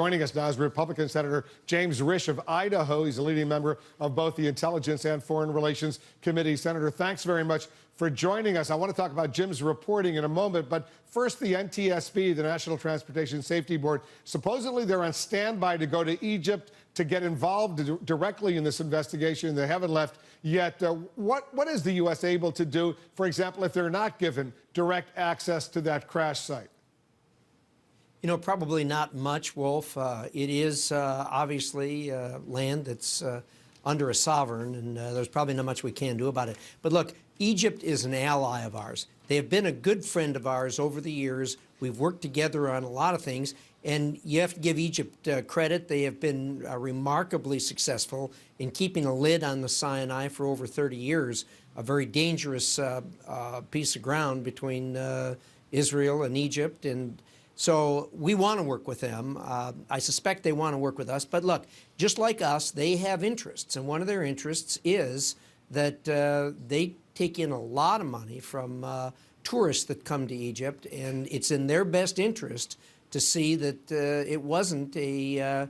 Joining us now is Republican Senator James Risch of Idaho. He's a leading member of both the Intelligence and Foreign Relations Committee. Senator, thanks very much for joining us. I want to talk about Jim's reporting in a moment, but first the NTSB, the National Transportation Safety Board, supposedly they're on standby to go to Egypt to get involved directly in this investigation. They haven't left yet. What is the U.S. able to do, for example, if they're not given direct access to that crash site? You know, probably not much, Wolf. It is obviously land that's under a sovereign, and there's probably not much we can do about it. But look, Egypt is an ally of ours. They have been a good friend of ours over the years. We've worked together on a lot of things, and you have to give Egypt credit. They have been remarkably successful in keeping a lid on the Sinai for over 30 years, a very dangerous piece of ground between Israel and Egypt. And so we want to work with them. I suspect they want to work with us. But look, just like us, they have interests. And one of their interests is that they take in a lot of money from tourists that come to Egypt. And it's in their best interest to see that it wasn't a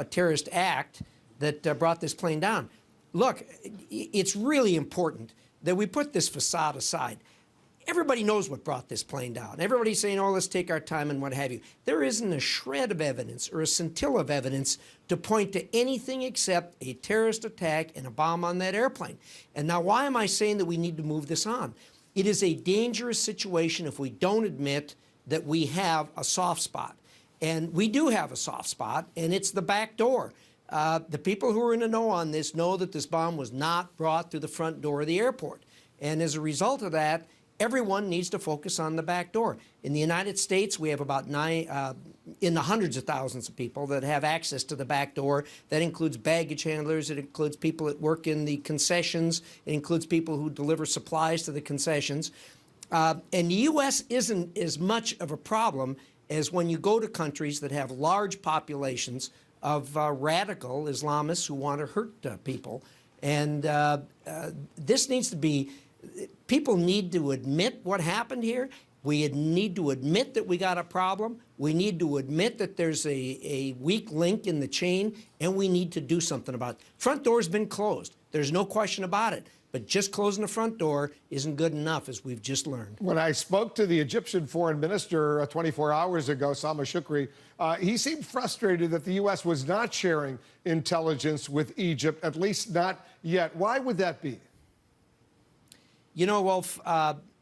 terrorist act that brought this plane down. Look, it's really important that we put this facade aside. Everybody knows what brought this plane down. Everybody's saying, oh, let's take our time and what have you. There isn't a shred of evidence or a scintilla of evidence to point to anything except a terrorist attack and a bomb on that airplane. And now why am I saying that we need to move this on? It is a dangerous situation if we don't admit that we have a soft spot. And we do have a soft spot, and it's the back door. The people who are in the know on this know that this bomb was not brought through the front door of the airport. And as a result of that, everyone needs to focus on the back door. In the United States, we have about in the hundreds of thousands of people that have access to the back door. That includes baggage handlers. It includes people that work in the concessions. It includes people who deliver supplies to the concessions. And the U.S. isn't as much of a problem as when you go to countries that have large populations of radical Islamists who want to hurt people. And this needs to be... People need to admit what happened here. We need to admit that we got a problem. We need to admit that there's a weak link in the chain, and we need to do something about it. Front door's been closed. There's no question about it. But just closing the front door isn't good enough, as we've just learned. When I spoke to the Egyptian foreign minister 24 hours ago, Sama Shukri, he seemed frustrated that the U.S. was not sharing intelligence with Egypt, at least not yet. Why would that be? You know, Wolf,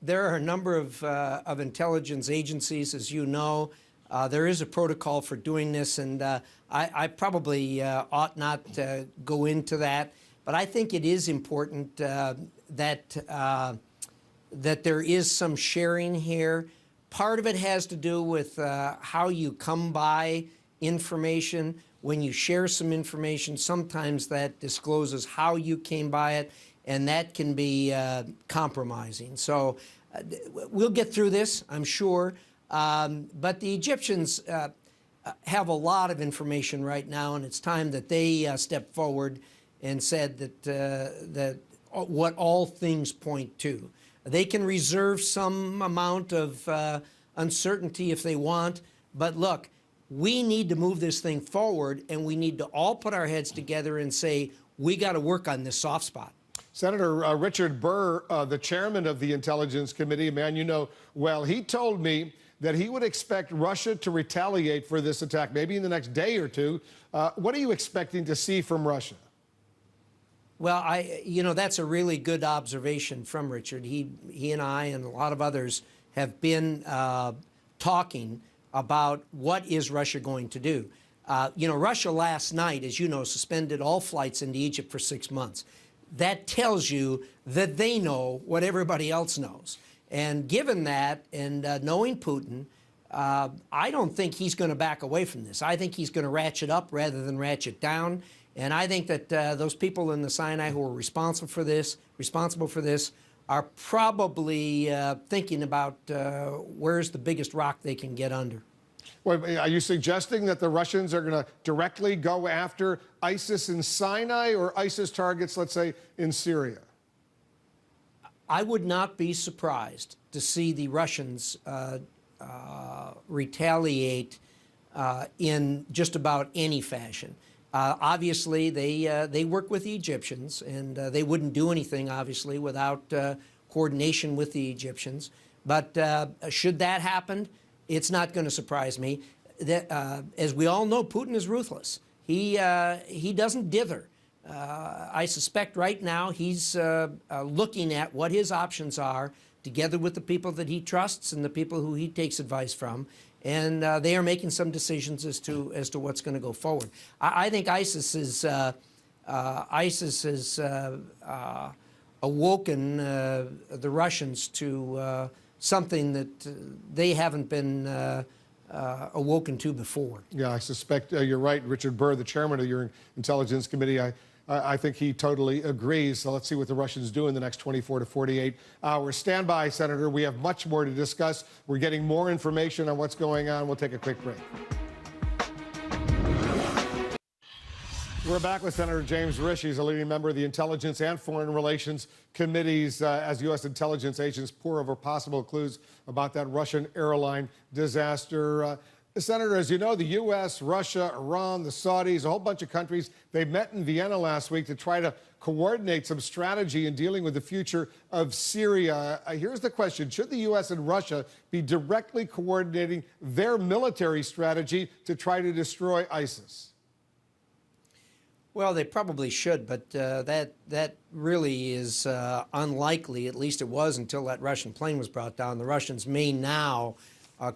there are a number of intelligence agencies, as you know. There is a protocol for doing this, and I probably ought not to go into that. But I think it is important that there is some sharing here. Part of it has to do with how you come by information. When you share some information, sometimes that discloses how you came by it, and that can be compromising. So we'll get through this, I'm sure. But the Egyptians have a lot of information right now, and it's time that they step forward and said that what all things point to. They can reserve some amount of uncertainty if they want, but look, we need to move this thing forward, and we need to all put our heads together and say, we got to work on this soft spot. Senator Richard Burr, the chairman of the Intelligence Committee, a man you know well, he told me that he would expect Russia to retaliate for this attack, maybe in the next day or two. What are you expecting to see from Russia? Well, you know, that's a really good observation from Richard. He and I and a lot of others have been talking about what is Russia going to do. You know, Russia last night, as you know, suspended all flights into Egypt for 6 months. That tells you that they know what everybody else knows. And given that, and knowing Putin, I don't think he's going to back away from this. I think he's going to ratchet up rather than ratchet down. And I think that those people in the Sinai who are responsible for this are probably thinking about where's the biggest rock they can get under. Well, are you suggesting that the Russians are going to directly go after ISIS in Sinai or ISIS targets, let's say, in Syria? I would not be surprised to see the Russians retaliate in just about any fashion. Obviously, they work with the Egyptians, and they wouldn't do anything, obviously, without coordination with the Egyptians. But should that happen, it's not going to surprise me. That, as we all know, Putin is ruthless. He doesn't dither. I suspect right now he's looking at what his options are, together with the people that he trusts and the people who he takes advice from, and they are making some decisions as to what's going to go forward. I think ISIS has awoken the Russians to something that they haven't been awoken to before. Yeah, I suspect you're right. Richard Burr, the chairman of your Intelligence Committee, I think he totally agrees. So let's see what the Russians do in the next 24 to 48 hours. Stand by, Senator. We have much more to discuss. We're getting more information on what's going on. We'll take a quick break. We're back with Senator James Risch. He's a leading member of the Intelligence and Foreign Relations Committees as U.S. intelligence agents pore over possible clues about that Russian airline disaster. Senator, as you know, the U.S., Russia, Iran, the Saudis, a whole bunch of countries, they met in Vienna last week to try to coordinate some strategy in dealing with the future of Syria. Here's the question. Should the U.S. and Russia be directly coordinating their military strategy to try to destroy ISIS? Well, they probably should, but that really is unlikely. At least it was until that Russian plane was brought down. The Russians may now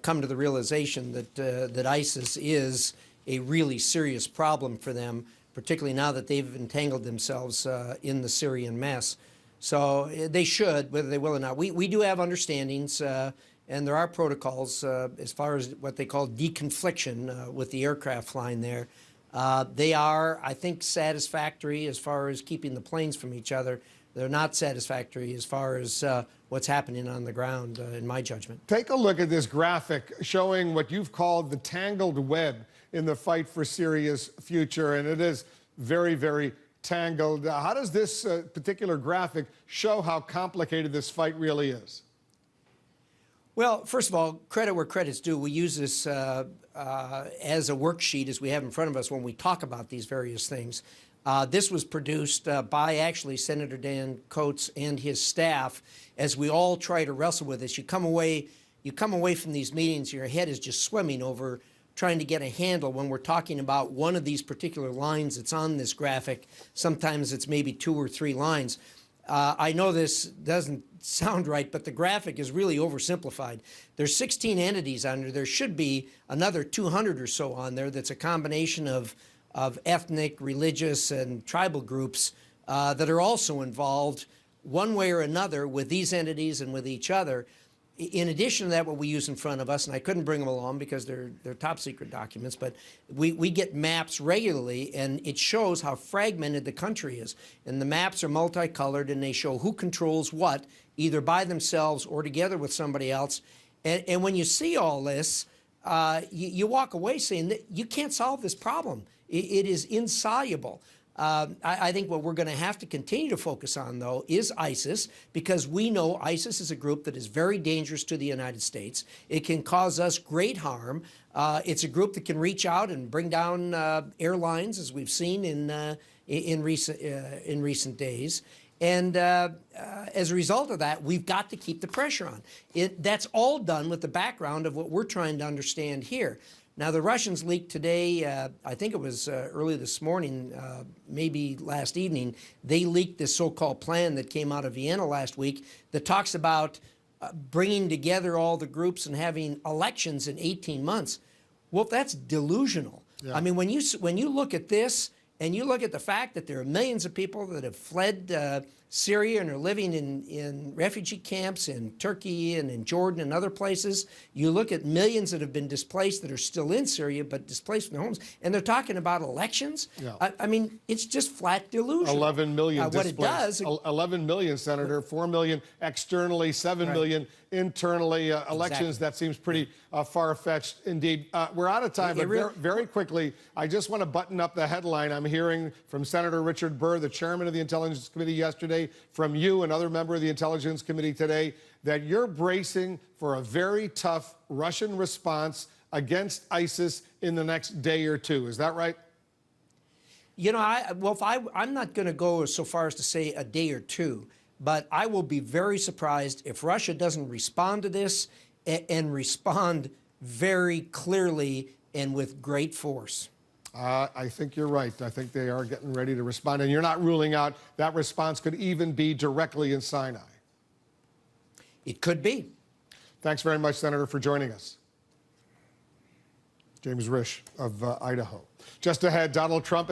come to the realization that ISIS is a really serious problem for them, particularly now that they've entangled themselves in the Syrian mess. So they should, whether they will or not. We do have understandings, and there are protocols as far as what they call deconfliction with the aircraft flying there. They are, I think, satisfactory as far as keeping the planes from each other. They're not satisfactory as far as what's happening on the ground, in my judgment. Take a look at this graphic showing what you've called the tangled web in the fight for Syria's future, and it is very, very tangled. How does this particular graphic show how complicated this fight really is? Well, first of all, credit where credit's due. We use this as a worksheet, as we have in front of us, when we talk about these various things. This was produced by actually Senator Dan Coats and his staff as we all try to wrestle with this. You come away from these meetings, your head is just swimming over trying to get a handle when we're talking about one of these particular lines that's on this graphic. Sometimes it's maybe 2 or 3 lines. I know this doesn't sound right, but the graphic is really oversimplified. There's 16 entities on there. There should be another 200 or so on there that's a combination of ethnic, religious, and tribal groups that are also involved one way or another with these entities and with each other. In addition to that, what we use in front of us, and I couldn't bring them along because they're top secret documents, but we get maps regularly, and it shows how fragmented the country is. And the maps are multicolored, and they show who controls what, either by themselves or together with somebody else. And when you see all this, you walk away saying that you can't solve this problem. It is insoluble. I think what we're going to have to continue to focus on, though, is ISIS, because we know ISIS is a group that is very dangerous to the United States. It can cause us great harm. It's a group that can reach out and bring down airlines, as we've seen in recent days. And as a result of that, we've got to keep the pressure on. That's all done with the background of what we're trying to understand here. Now, the Russians leaked today, I think it was early this morning, maybe last evening, they leaked this so-called plan that came out of Vienna last week that talks about bringing together all the groups and having elections in 18 months. Well, that's delusional. Yeah. I mean, when you look at this and you look at the fact that there are millions of people that have fled Syria and are living in refugee camps in Turkey and in Jordan and other places. You look at millions that have been displaced that are still in Syria but displaced from their homes, and they're talking about elections. Yeah. I mean, it's just flat delusion. 11 million displaced. What it does, 11 million, Senator, 4 million externally, 7 right. million internally. Elections, exactly. That seems pretty far-fetched indeed. We're out of time, but very quickly, I just want to button up the headline. I'm hearing from Senator Richard Burr, the chairman of the Intelligence Committee yesterday, from you, another member of the Intelligence Committee today, that you're bracing for a very tough Russian response against ISIS in the next day or two. Is that right? You know, I'm not going to go so far as to say a day or two, but I will be very surprised if Russia doesn't respond to this and respond very clearly and with great force. I think you're right. I think they are getting ready to respond. And you're not ruling out that response could even be directly in Sinai. It could be. Thanks very much, Senator, for joining us. James Risch of Idaho. Just ahead, Donald Trump and his